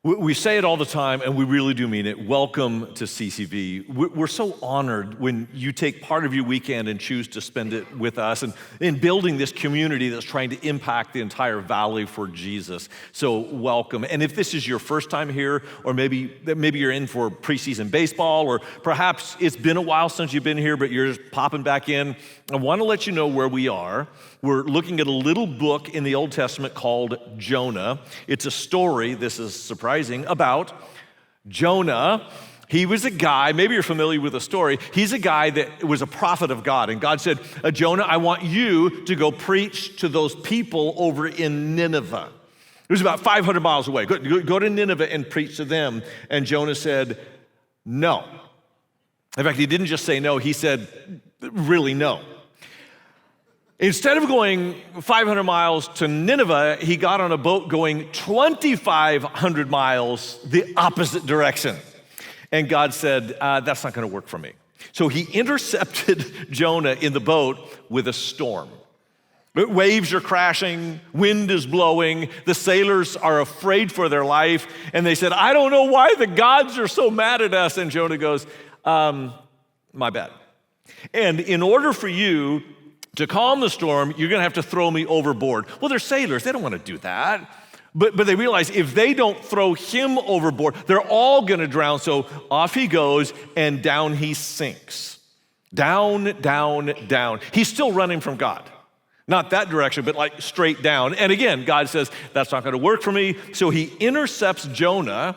We say it all the time, and we really do mean it. Welcome to CCV. We're so honored when you take part of your weekend and choose to spend it with us and in building this community that's trying to impact the entire valley for Jesus. So welcome. And if this is your first time here, or maybe you're in for preseason baseball, or perhaps it's been a while since you've been here, but you're just popping back in, I want to let you know where we are. We're looking at a little book in the Old Testament called Jonah. It's a story, this is surprising, about Jonah. He was a guy, maybe you're familiar with the story, he's a guy that was a prophet of God. And God said, Jonah, I want you to go preach to those people over in Nineveh. It was about 500 miles away. Go to Nineveh and preach to them. And Jonah said, no. In fact, he didn't just say no, he said, really no. Instead of going 500 miles to Nineveh, he got on a boat going 2,500 miles the opposite direction. And God said, that's not going to work for me. So he intercepted Jonah in the boat with a storm. Waves are crashing, wind is blowing, the sailors are afraid for their life, and they said, I don't know why the gods are so mad at us. And Jonah goes, my bad. And in order for you to calm the storm, you're going to have to throw me overboard. Well, they're sailors. They don't want to do that. But they realize if they don't throw him overboard, they're all going to drown. So off he goes, and down he sinks. Down, down, down. He's still running from God. Not that direction, but like straight down. And again, God says, that's not going to work for me. So he intercepts Jonah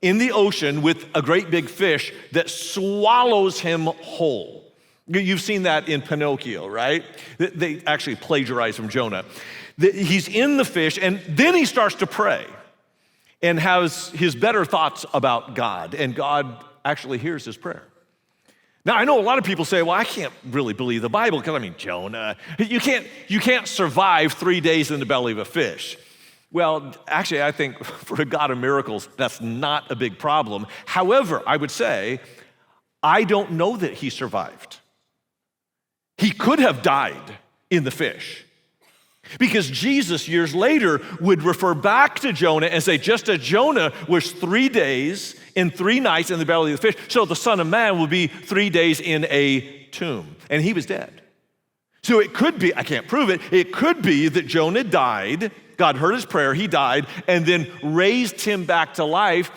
in the ocean with a great big fish that swallows him whole. You've seen that in Pinocchio, right? They actually plagiarized from Jonah. He's in the fish, and then he starts to pray and has his better thoughts about God, and God actually hears his prayer. Now, I know a lot of people say, well, I can't really believe the Bible, because, Jonah, you can't survive 3 days in the belly of a fish. Well, actually, I think for a God of miracles, that's not a big problem. However, I would say, I don't know that he survived. He could have died in the fish, because Jesus years later would refer back to Jonah and say, just as Jonah was 3 days and 3 nights in the belly of the fish, so the Son of Man will be 3 days in a tomb. And he was dead. So it could be, I can't prove it, it could be that Jonah died, God heard his prayer, he died, and then raised him back to life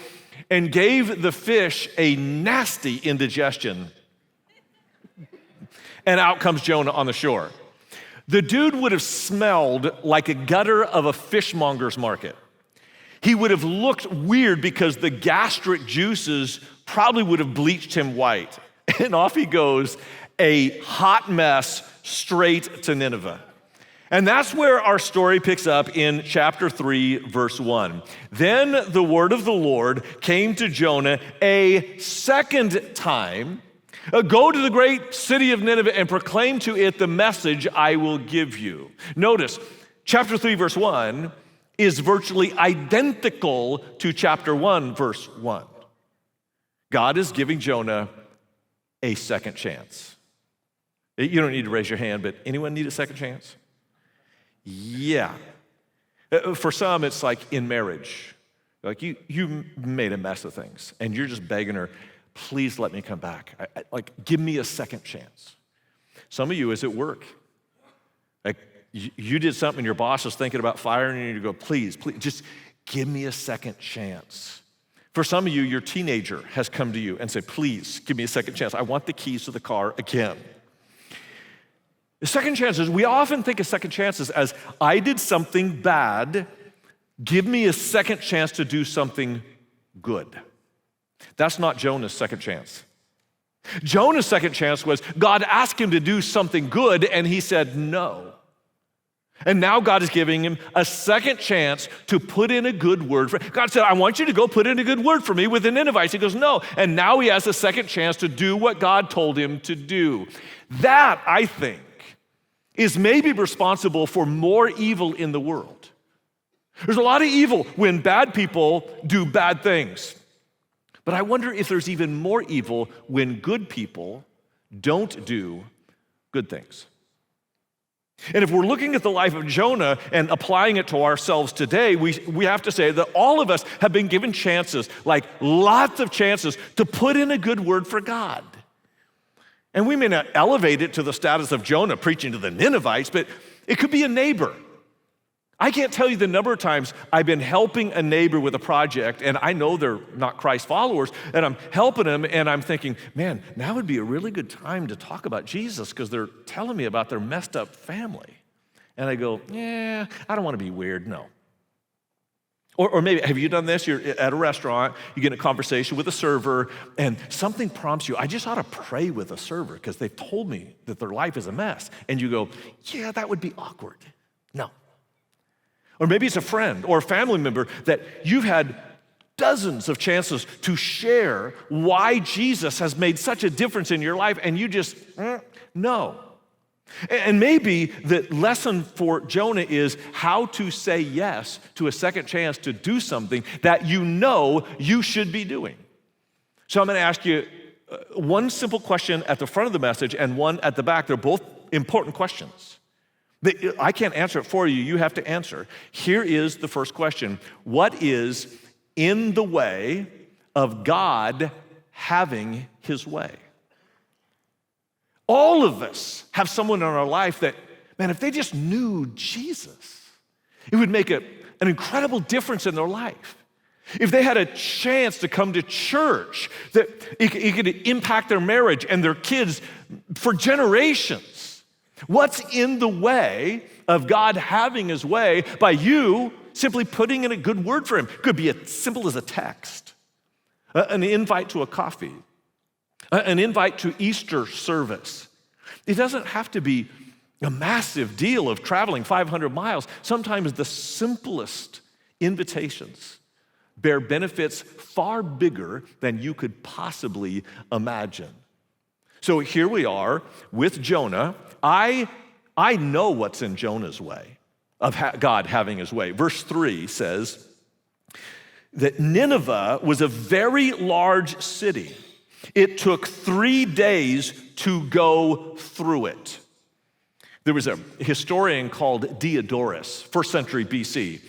and gave the fish a nasty indigestion. And out comes Jonah on the shore. The dude would have smelled like a gutter of a fishmonger's market. He would have looked weird because the gastric juices probably would have bleached him white. And off he goes, a hot mess straight to Nineveh. And that's where our story picks up in chapter 3, verse 1. Then the word of the Lord came to Jonah a second time. Go to the great city of Nineveh and proclaim to it the message I will give you. Notice, chapter 3, verse 1 is virtually identical to chapter 1, verse 1. God is giving Jonah a second chance. You don't need to raise your hand, but anyone need a second chance? Yeah. For some, it's like in marriage. Like you made a mess of things, and you're just begging her, please let me come back. Give me a second chance. Some of you is at work. Like you did something, your boss is thinking about firing you, to go, please, just give me a second chance. For some of you, your teenager has come to you and said, please, give me a second chance. I want the keys to the car again. The second chances, we often think of second chances as, I did something bad, give me a second chance to do something good. That's not Jonah's second chance. Jonah's second chance was God asked him to do something good, and he said no. And now God is giving him a second chance to put in a good word. God said, I want you to go put in a good word for me with the Ninevites. He goes, no. And now he has a second chance to do what God told him to do. That, I think, is maybe responsible for more evil in the world. There's a lot of evil when bad people do bad things. But I wonder if there's even more evil when good people don't do good things. And if we're looking at the life of Jonah and applying it to ourselves today, we have to say that all of us have been given chances, like lots of chances, to put in a good word for God. And we may not elevate it to the status of Jonah preaching to the Ninevites, but it could be a neighbor. I can't tell you the number of times I've been helping a neighbor with a project, and I know they're not Christ followers, and I'm helping them, and I'm thinking, man, now would be a really good time to talk about Jesus because they're telling me about their messed up family. And I go, yeah, I don't want to be weird, no. Or maybe, have you done this? You're at a restaurant, you get in a conversation with a server, and something prompts you, I just ought to pray with a server because they've told me that their life is a mess. And you go, yeah, that would be awkward. No. Or maybe it's a friend or a family member that you've had dozens of chances to share why Jesus has made such a difference in your life, and you just, no. And maybe the lesson for Jonah is how to say yes to a second chance to do something that you know you should be doing. So I'm going to ask you one simple question at the front of the message and one at the back. They're both important questions. I can't answer it for you. You have to answer. Here is the first question. What is in the way of God having his way? All of us have someone in our life that, man, if they just knew Jesus, it would make an incredible difference in their life. If they had a chance to come to church, that it could impact their marriage and their kids for generations. What's in the way of God having his way by you simply putting in a good word for him? Could be as simple as a text, an invite to a coffee, an invite to Easter service. It doesn't have to be a massive deal of traveling 500 miles. Sometimes the simplest invitations bear benefits far bigger than you could possibly imagine. So here we are with Jonah. I know what's in Jonah's way of God having his way. Verse 3 says that Nineveh was a very large city. It took 3 days to go through it. There was a historian called Diodorus, 1st century BC.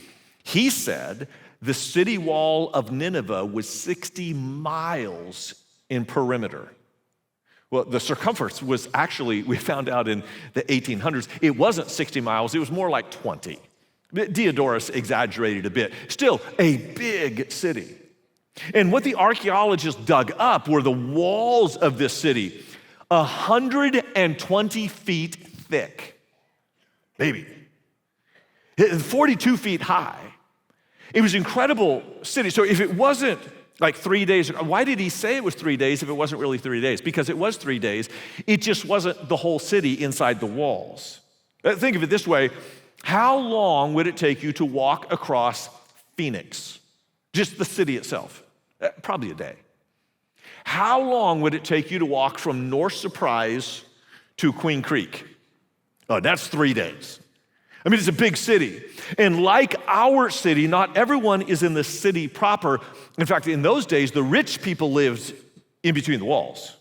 He said the city wall of Nineveh was 60 miles in perimeter. Well, the circumference was actually, we found out in the 1800s, it wasn't 60 miles, it was more like 20. Diodorus exaggerated a bit. Still, a big city. And what the archaeologists dug up were the walls of this city, 120 feet thick. Baby. 42 feet high. It was an incredible city. So if it wasn't like 3 days, why did he say it was 3 days if it wasn't really 3 days? Because it was 3 days. It just wasn't the whole city inside the walls. Think of it this way. How long would it take you to walk across Phoenix? Just the city itself? Probably a day. How long would it take you to walk from North Surprise to Queen Creek? Oh, that's 3 days. I mean, it's a big city. And like our city, not everyone is in the city proper. In fact, in those days, the rich people lived in between the walls.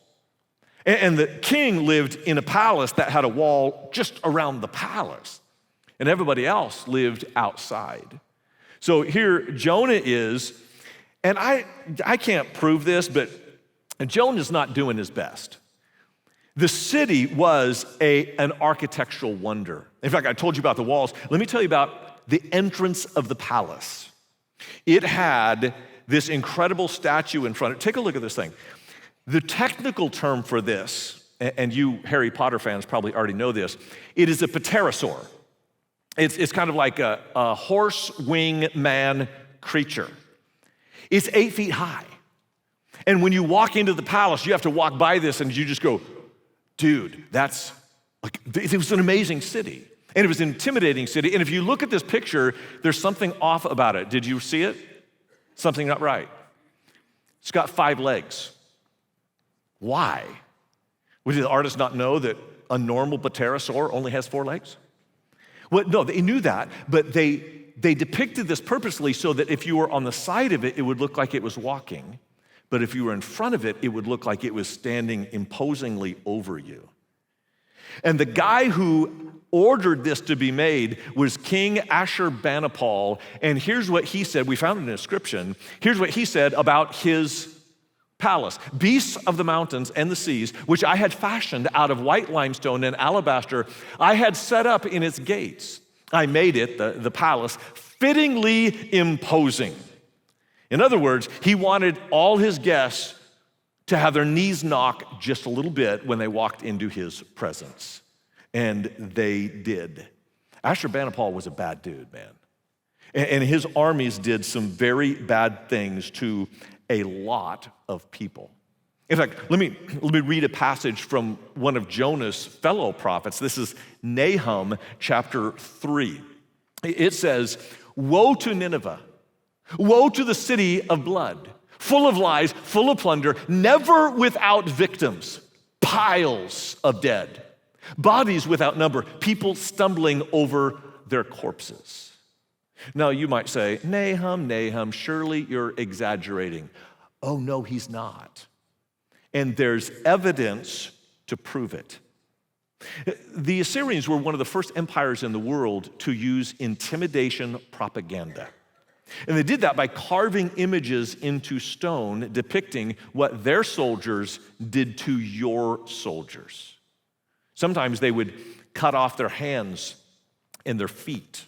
And the king lived in a palace that had a wall just around the palace. And everybody else lived outside. So here Jonah is, and I can't prove this, but Jonah's not doing his best. The city was an architectural wonder. In fact, I told you about the walls. Let me tell you about the entrance of the palace. It had this incredible statue in front of it. Take a look at this thing. The technical term for this, and you Harry Potter fans probably already know this, it is a pterosaur. It's kind of like a horse wing man creature. It's 8 feet high. And when you walk into the palace, you have to walk by this and you just go, dude, that's like, it was an amazing city. And it was an intimidating city. And if you look at this picture, there's something off about it. Did you see it? Something not right. It's got 5 legs. Why? Would the artist not know that a normal pterosaur only has 4 legs? Well, no, they knew that, but they depicted this purposely so that if you were on the side of it, it would look like it was walking. But if you were in front of it, it would look like it was standing imposingly over you. And the guy who ordered this to be made was King Ashurbanipal. And here's what he said. We found an inscription. Here's what he said about his palace. Beasts of the mountains and the seas, which I had fashioned out of white limestone and alabaster, I had set up in its gates. I made it, the palace, fittingly imposing. In other words, he wanted all his guests to have their knees knock just a little bit when they walked into his presence. And they did. Ashurbanipal was a bad dude, man. And his armies did some very bad things to a lot of people. In fact, let me read a passage from one of Jonah's fellow prophets. This is Nahum chapter 3. It says, "Woe to Nineveh! Woe to the city of blood, full of lies, full of plunder, never without victims, piles of dead, bodies without number, people stumbling over their corpses." Now you might say, Nahum, surely you're exaggerating. Oh no, he's not. And there's evidence to prove it. The Assyrians were one of the first empires in the world to use intimidation propaganda. And they did that by carving images into stone depicting what their soldiers did to your soldiers. Sometimes they would cut off their hands and their feet.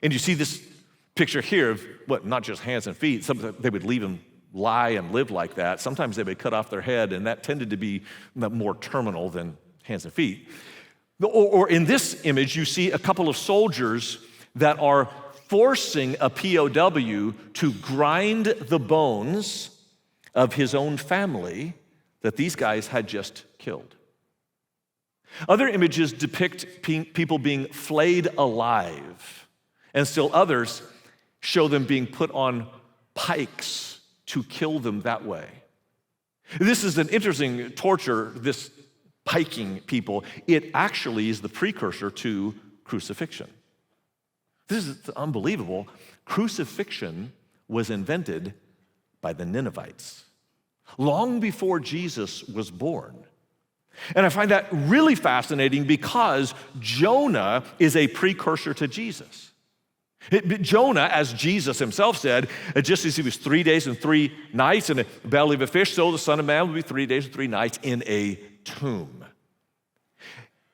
And you see this picture here of not just hands and feet. Sometimes they would leave them lie and live like that. Sometimes they would cut off their head, and that tended to be more terminal than hands and feet. Or in this image, you see a couple of soldiers that are forcing a POW to grind the bones of his own family that these guys had just killed. Other images depict people being flayed alive, and still others show them being put on pikes to kill them that way. This is an interesting torture, this piking people. It actually is the precursor to crucifixion. This is unbelievable. Crucifixion was invented by the Ninevites long before Jesus was born. And I find that really fascinating because Jonah is a precursor to Jesus. Jonah, as Jesus himself said, just as he was 3 days and 3 nights in the belly of a fish, so the Son of Man will be 3 days and 3 nights in a tomb.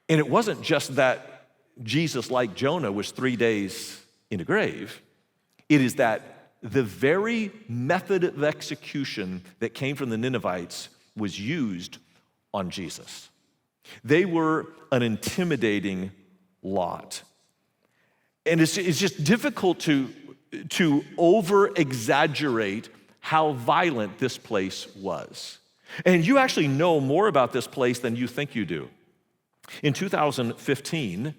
And it wasn't just that Jesus, like Jonah, was 3 days in a grave. It is that the very method of execution that came from the Ninevites was used on Jesus. They were an intimidating lot. And it's just difficult to over-exaggerate how violent this place was. And you actually know more about this place than you think you do. In 2015,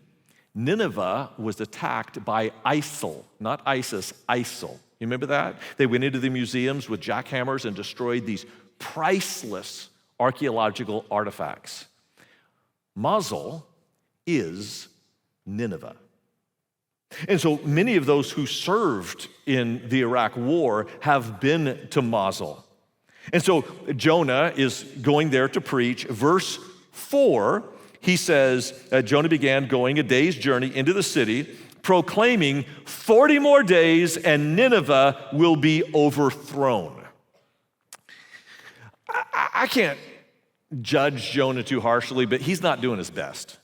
Nineveh was attacked by ISIL, not ISIS, ISIL. You remember that? They went into the museums with jackhammers and destroyed these priceless archaeological artifacts. Mosul is Nineveh. And so many of those who served in the Iraq War have been to Mosul. And so Jonah is going there to preach. Verse 4, he says, Jonah began going a day's journey into the city, proclaiming 40 more days and Nineveh will be overthrown. I can't judge Jonah too harshly, but he's not doing his best.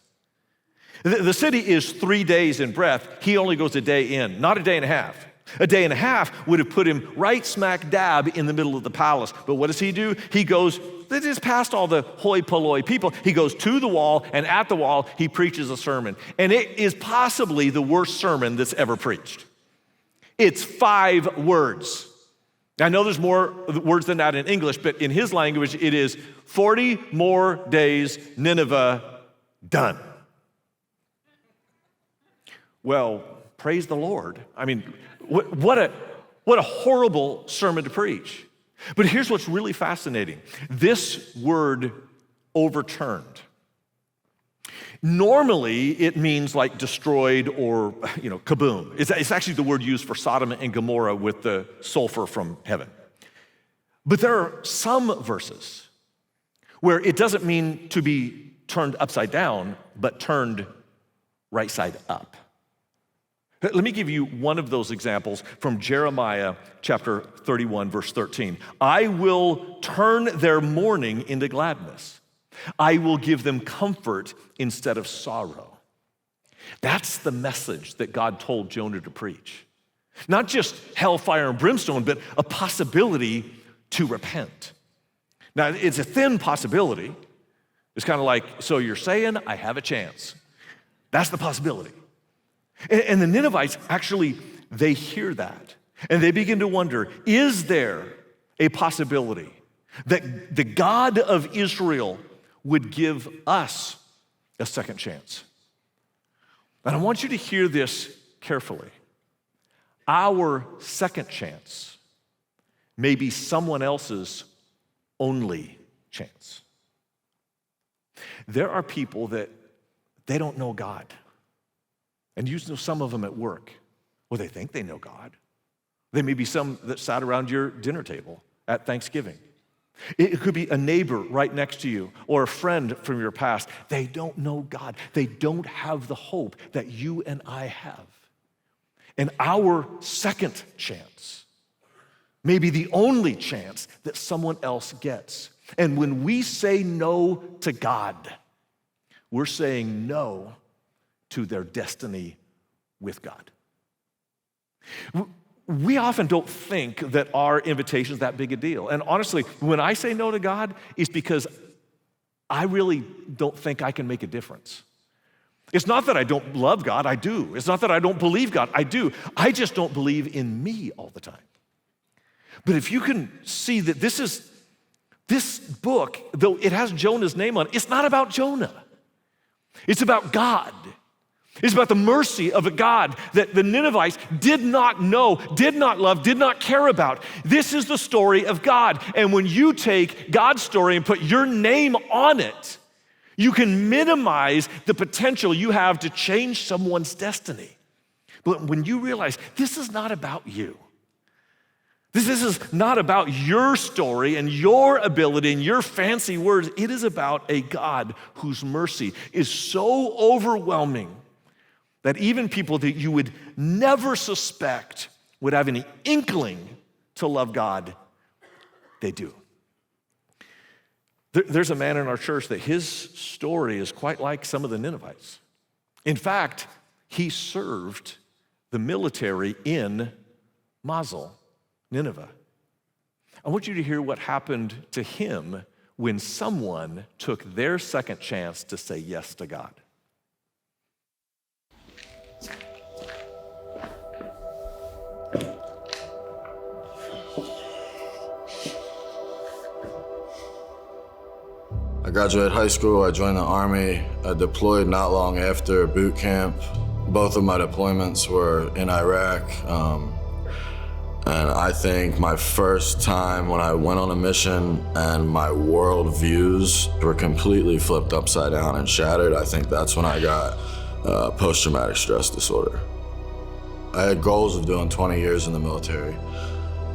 The city is 3 days in breadth. He only goes a day in, not a day and a half. A day and a half would have put him right smack dab in the middle of the palace. But what does he do? He goes, this is past all the hoi polloi people. He goes to the wall, and at the wall, he preaches a sermon. And it is possibly the worst sermon that's ever preached. It's 5 words. I know there's more words than that in English, but in his language, it is 40 more days, Nineveh, done. Well, praise the Lord. I mean, what a horrible sermon to preach. But here's what's really fascinating. This word overturned. Normally, it means like destroyed or, kaboom. It's actually the word used for Sodom and Gomorrah with the sulfur from heaven. But there are some verses where it doesn't mean to be turned upside down, but turned right side up. Let me give you one of those examples from Jeremiah chapter 31, verse 13. I will turn their mourning into gladness. I will give them comfort instead of sorrow. That's the message that God told Jonah to preach. Not just hellfire and brimstone, but a possibility to repent. Now, it's a thin possibility. It's kind of like, so you're saying I have a chance. That's the possibility. And the Ninevites, actually, they hear that. And they begin to wonder, is there a possibility that the God of Israel would give us a second chance? And I want you to hear this carefully. Our second chance may be someone else's only chance. There are people that they don't know God. And you know some of them at work. Well, they think they know God. There may be some that sat around your dinner table at Thanksgiving. It could be a neighbor right next to you or a friend from your past. They don't know God. They don't have the hope that you and I have. And our second chance may be the only chance that someone else gets. And when we say no to God, we're saying no to their destiny with God. We often don't think that our invitation is that big a deal. And honestly, when I say no to God, it's because I really don't think I can make a difference. It's not that I don't love God, I do. It's not that I don't believe God, I do. I just don't believe in me all the time. But if you can see that this book, though it has Jonah's name on it, it's not about Jonah. It's about God. It's about the mercy of a God that the Ninevites did not know, did not love, did not care about. This is the story of God. And when you take God's story and put your name on it, you can minimize the potential you have to change someone's destiny. But when you realize this is not about you, this is not about your story and your ability and your fancy words. It is about a God whose mercy is so overwhelming that even people that you would never suspect would have any inkling to love God, they do. There's a man in our church that his story is quite like some of the Ninevites. In fact, he served the military in Mosul, Nineveh. I want you to hear what happened to him when someone took their second chance to say yes to God. I graduated high school, I joined the Army, I deployed not long after boot camp. Both of my deployments were in Iraq. And I think my first time when I went on a mission and my world views were completely flipped upside down and shattered, I think that's when I got post-traumatic stress disorder. I had goals of doing 20 years in the military.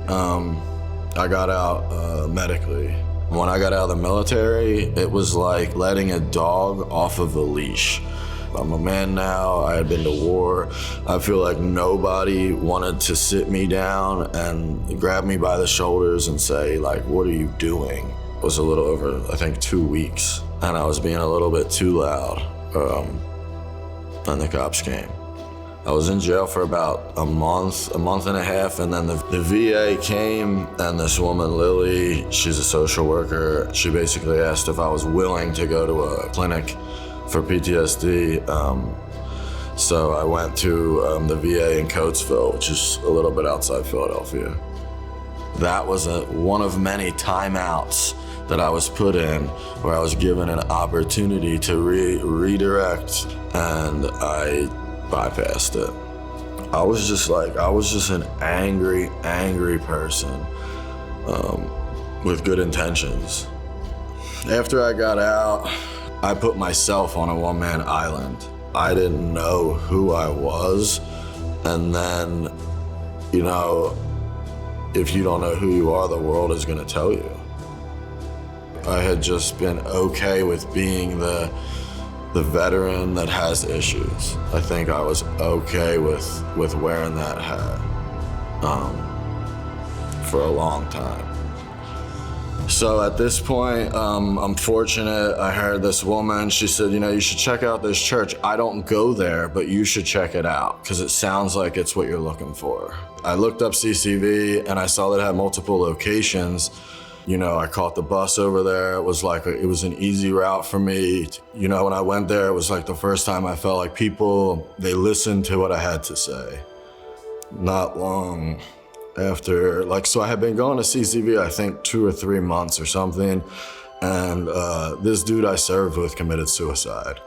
I got out medically. When I got out of the military, it was like letting a dog off of a leash. I'm a man now, I had been to war. I feel like nobody wanted to sit me down and grab me by the shoulders and say, like, what are you doing? It was a little over, I think, 2 weeks, and I was being a little bit too loud, and the cops came. I was in jail for about a month and a half, and then the VA came, and this woman, Lily, she's a social worker. She basically asked if I was willing to go to a clinic for PTSD. So I went to the VA in Coatesville, which is a little bit outside Philadelphia. That was one of many timeouts that I was put in, where I was given an opportunity to redirect, and I bypassed it. I was just an angry person with good intentions. After I got out, I put myself on a one-man island. I didn't know who I was, and then, you know, if you don't know who you are, the world is gonna tell you. I had just been okay with being the veteran that has issues. I think I was okay with wearing that hat for a long time. So at this point, I'm fortunate. I heard this woman, she said, you should check out this church. I don't go there, but you should check it out because it sounds like it's what you're looking for. I looked up CCV and I saw that it had multiple locations. I caught the bus over there. It was an easy route for me. When I went there, it was like the first time I felt like people, they listened to what I had to say. Not long after, so I had been going to CCV, I think 2 or 3 months or something. And this dude I served with committed suicide.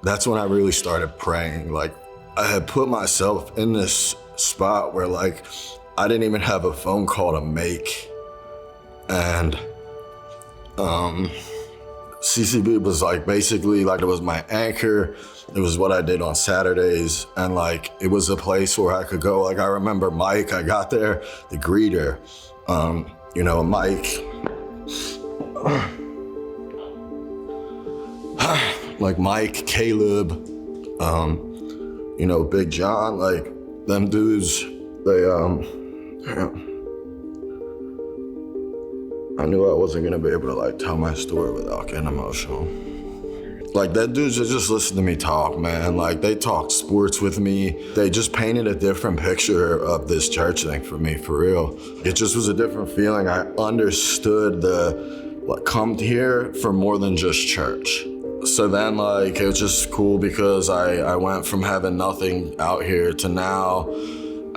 That's when I really started praying. I had put myself in this spot where I didn't even have a phone call to make. And CCB was basically it was my anchor. It was what I did on Saturdays. And it was a place where I could go. I remember Mike, I got there, the greeter, Mike, Caleb, Big John, them dudes, I knew I wasn't gonna be able to tell my story without getting emotional. That dudes just listened to me talk, man. They talked sports with me. They just painted a different picture of this church thing for me, for real. It just was a different feeling. I understood come here for more than just church. So then it was just cool because I went from having nothing out here to now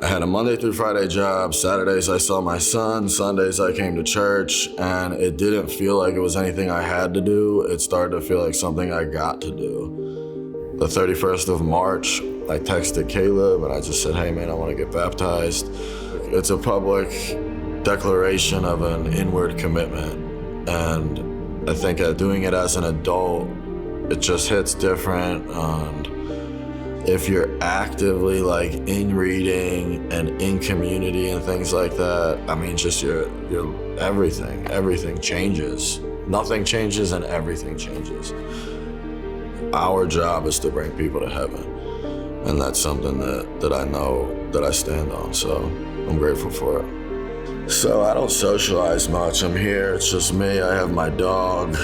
I had a Monday through Friday job. Saturdays I saw my son. Sundays I came to church, and it didn't feel like it was anything I had to do. It started to feel like something I got to do. The 31st of March, I texted Caleb and I just said, hey man, I want to get baptized. It's a public declaration of an inward commitment. And I think doing it as an adult, it just hits different. And if you're actively in reading and in community and things like that, just your everything changes. Nothing changes and everything changes. Our job is to bring people to heaven. And that's something that I know that I stand on. So I'm grateful for it. So I don't socialize much. I'm here, it's just me. I have my dog.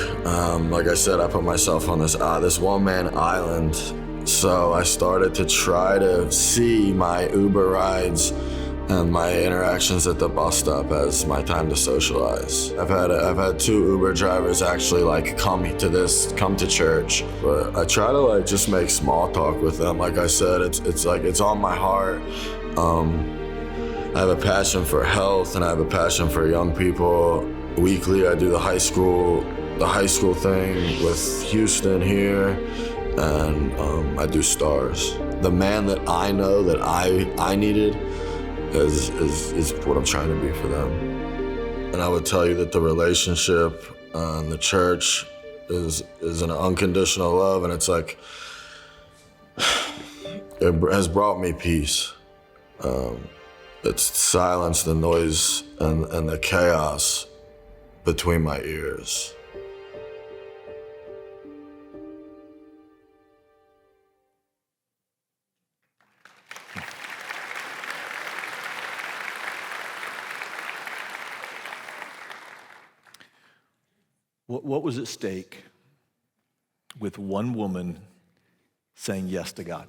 Like I said, I put myself on this one-man island. So I started to try to see my Uber rides and my interactions at the bus stop as my time to socialize. I've had 2 Uber drivers actually come to church, but I try to just make small talk with them. Like I said, it's on my heart. I have a passion for health and I have a passion for young people. Weekly, I do the high school thing with Houston here. And I do stars. The man that I know that I needed is what I'm trying to be for them. And I would tell you that the relationship and the church is an unconditional love, and it's it has brought me peace. It's silenced the noise and the chaos between my ears. What was at stake with one woman saying yes to God?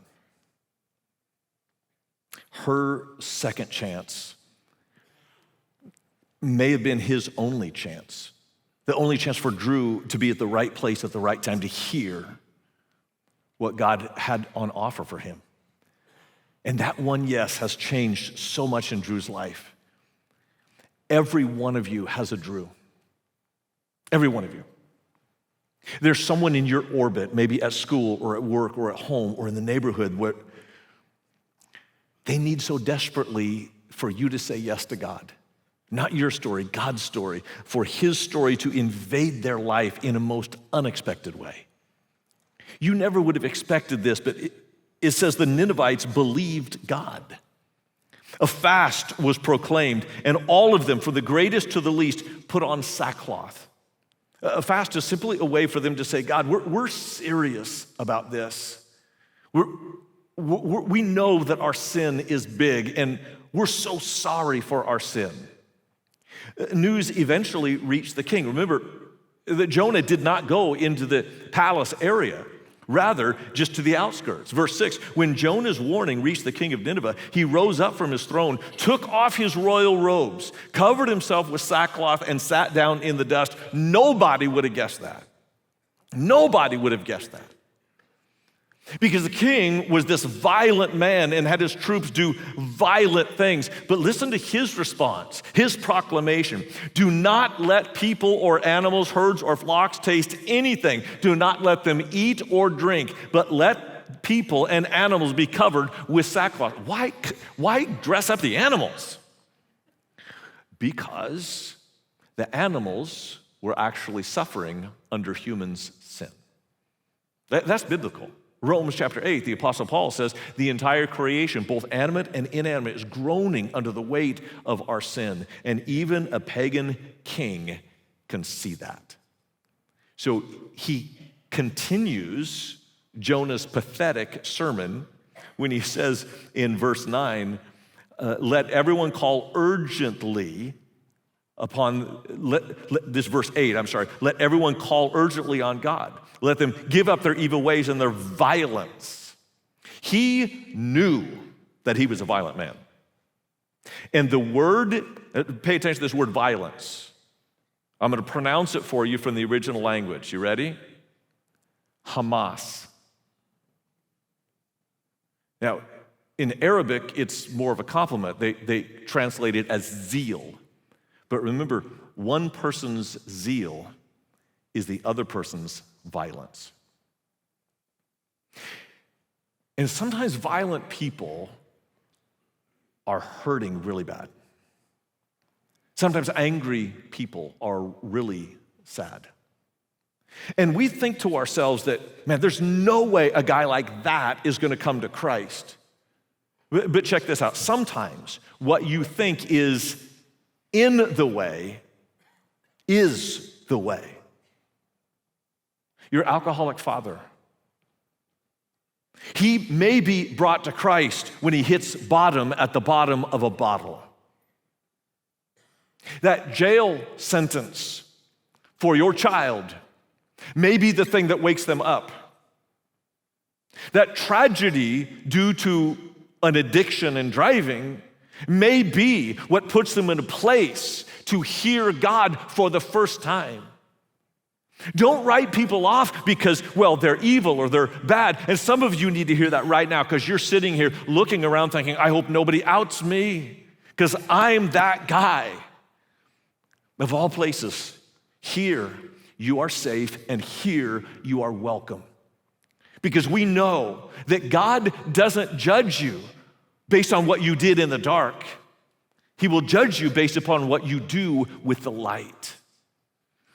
Her second chance may have been his only chance. The only chance for Drew to be at the right place at the right time to hear what God had on offer for him. And that one yes has changed so much in Drew's life. Every one of you has a Drew. Every one of you. There's someone in your orbit, maybe at school or at work or at home or in the neighborhood, where they need so desperately for you to say yes to God. Not your story, God's story, for his story to invade their life in a most unexpected way. You never would have expected this, but it says the Ninevites believed God. A fast was proclaimed, and all of them, from the greatest to the least, put on sackcloth. A fast is simply a way for them to say, God, we're serious about this. We know that our sin is big, and we're so sorry for our sin. News eventually reached the king. Remember that Jonah did not go into the palace area, rather just to the outskirts. Verse 6, when Jonah's warning reached the king of Nineveh, he rose up from his throne, took off his royal robes, covered himself with sackcloth, and sat down in the dust. Nobody would have guessed that. Nobody would have guessed that. Because the king was this violent man and had his troops do violent things. But listen to his response, his proclamation. Do not let people or animals, herds or flocks taste anything. Do not let them eat or drink, but let people and animals be covered with sackcloth. Why dress up the animals? Because the animals were actually suffering under humans' sin. That's biblical. Romans chapter 8, the Apostle Paul says, the entire creation, both animate and inanimate, is groaning under the weight of our sin. And even a pagan king can see that. So he continues Jonah's pathetic sermon when he says in verse 9, let everyone call urgently this verse 8, let everyone call urgently on God. Let them give up their evil ways and their violence. He knew that he was a violent man. And the word, pay attention to this word violence. I'm going to pronounce it for you from the original language. You ready? Hamas. Now, in Arabic, it's more of a compliment. They translate it as zeal. But remember, one person's zeal is the other person's violence. And sometimes violent people are hurting really bad. Sometimes angry people are really sad. And we think to ourselves that, man, there's no way a guy like that is going to come to Christ. But check this out. Sometimes what you think is in the way is the way. Your alcoholic father, he may be brought to Christ when he hits bottom at the bottom of a bottle. That jail sentence for your child may be the thing that wakes them up. That tragedy due to an addiction and driving may be what puts them in a place to hear God for the first time. Don't write people off because, well, they're evil or they're bad. And some of you need to hear that right now because you're sitting here looking around thinking, I hope nobody outs me because I'm that guy. Of all places, here you are safe and here you are welcome. Because we know that God doesn't judge you based on what you did in the dark. He will judge you based upon what you do with the light.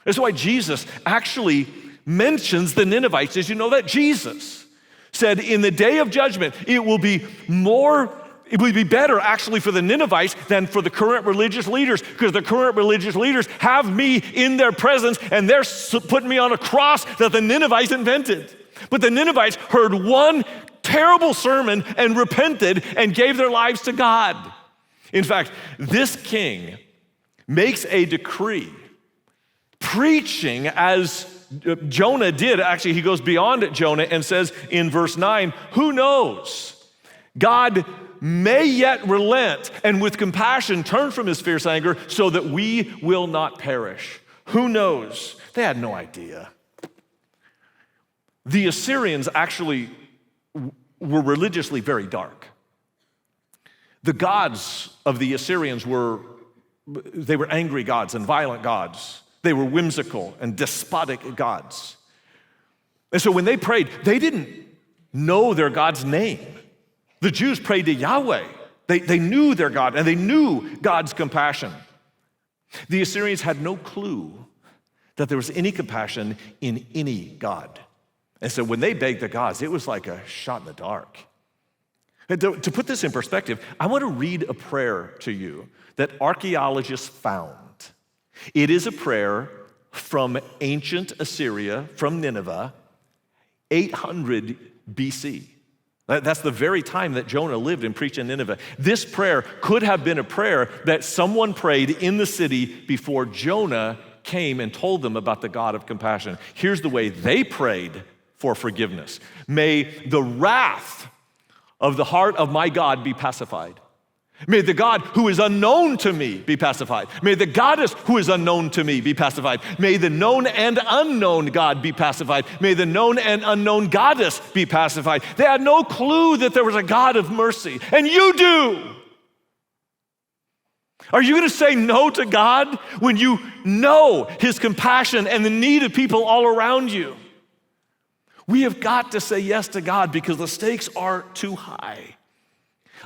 That's why Jesus actually mentions the Ninevites. Did you know that? Jesus said in the day of judgment, it will be better actually for the Ninevites than for the current religious leaders, because the current religious leaders have me in their presence and they're putting me on a cross that the Ninevites invented. But the Ninevites heard one terrible sermon and repented and gave their lives to God. In fact, this king makes a decree preaching as Jonah did. Actually, he goes beyond Jonah and says in verse 9, who knows? God may yet relent and with compassion turn from his fierce anger so that we will not perish. Who knows? They had no idea. The Assyrians actually were religiously very dark. The gods of the Assyrians were angry gods and violent gods. They were whimsical and despotic gods. And so when they prayed, they didn't know their God's name. The Jews prayed to Yahweh. They knew their God and they knew God's compassion. The Assyrians had no clue that there was any compassion in any God. And so when they begged the gods, it was like a shot in the dark. And to put this in perspective, I want to read a prayer to you that archaeologists found. It is a prayer from ancient Assyria, from Nineveh, 800 BC. That's the very time that Jonah lived and preached in Nineveh. This prayer could have been a prayer that someone prayed in the city before Jonah came and told them about the God of compassion. Here's the way they prayed for forgiveness. May the wrath of the heart of my God be pacified. May the God who is unknown to me be pacified. May the goddess who is unknown to me be pacified. May the known and unknown God be pacified. May the known and unknown goddess be pacified. They had no clue that there was a God of mercy, and you do. Are you going to say no to God when you know his compassion and the need of people all around you? We have got to say yes to God because the stakes are too high.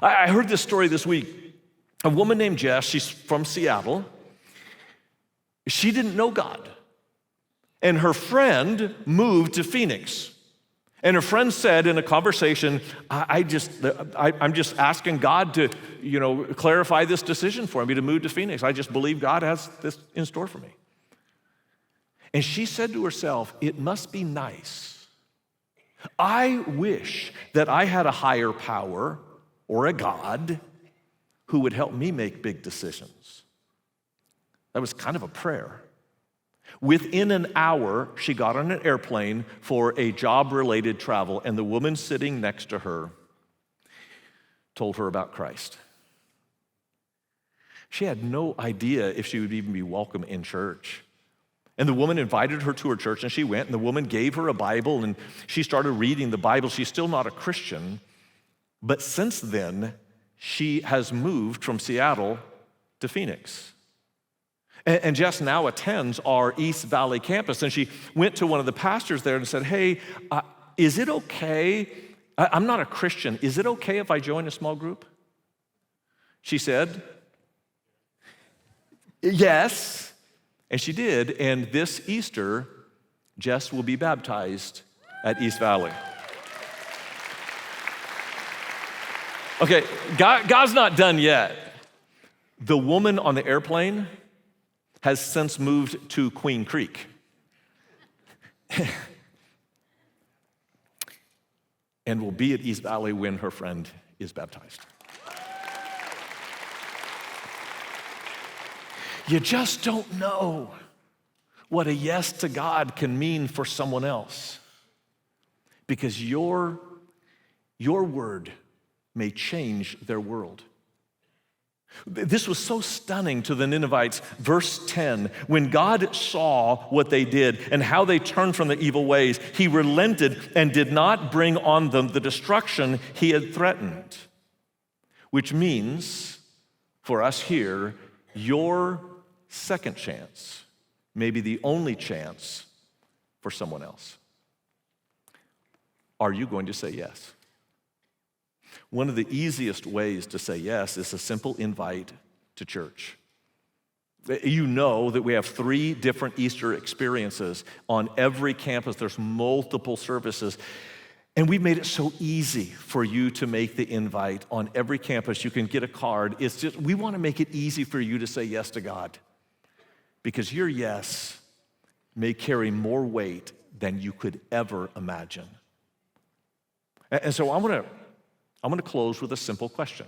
I heard this story this week. A woman named Jess, she's from Seattle. She didn't know God. And her friend moved to Phoenix. And her friend said in a conversation, I'm just asking God to, clarify this decision for me to move to Phoenix. I just believe God has this in store for me. And she said to herself, it must be nice. I wish that I had a higher power or a God who would help me make big decisions. That was kind of a prayer. Within an hour, she got on an airplane for a job-related travel, and the woman sitting next to her told her about Christ. She had no idea if she would even be welcome in church. And the woman invited her to her church, and she went, and the woman gave her a Bible, and she started reading the Bible. She's still not a Christian, but since then, she has moved from Seattle to Phoenix. And Jess now attends our East Valley campus, and she went to one of the pastors there and said, hey, is it okay? I'm not a Christian. Is it okay if I join a small group? She said, yes. And she did, and this Easter, Jess will be baptized at East Valley. Okay, God's not done yet. The woman on the airplane has since moved to Queen Creek. And will be at East Valley when her friend is baptized. You just don't know what a yes to God can mean for someone else. Because your word may change their world. This was so stunning to the Ninevites. Verse 10, when God saw what they did and how they turned from the evil ways, he relented and did not bring on them the destruction he had threatened. Which means, for us here, your second chance may be the only chance for someone else. Are you going to say yes? One of the easiest ways to say yes is a simple invite to church. You know that we have 3 different Easter experiences on every campus. There's multiple services. And we've made it so easy for you to make the invite on every campus. You can get a card. It's just, we want to make it easy for you to say yes to God. Because your yes may carry more weight than you could ever imagine. And so I'm going to close with a simple question.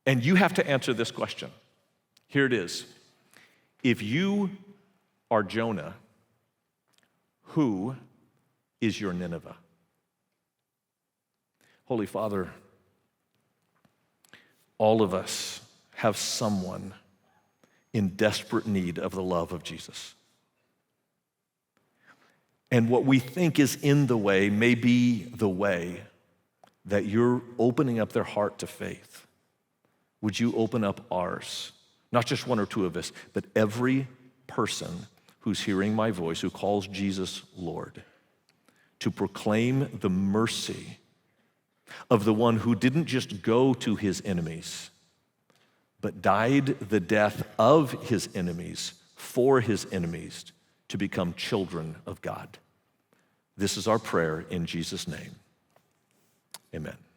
And you have to answer this question. Here it is. If you are Jonah, who is your Nineveh? Holy Father, all of us have someone in desperate need of the love of Jesus. And what we think is in the way may be the way that you're opening up their heart to faith. Would you open up ours? Not just 1 or 2 of us, but every person who's hearing my voice, who calls Jesus Lord, to proclaim the mercy of the one who didn't just go to his enemies, but died the death of his enemies for his enemies to become children of God. This is our prayer in Jesus' name. Amen.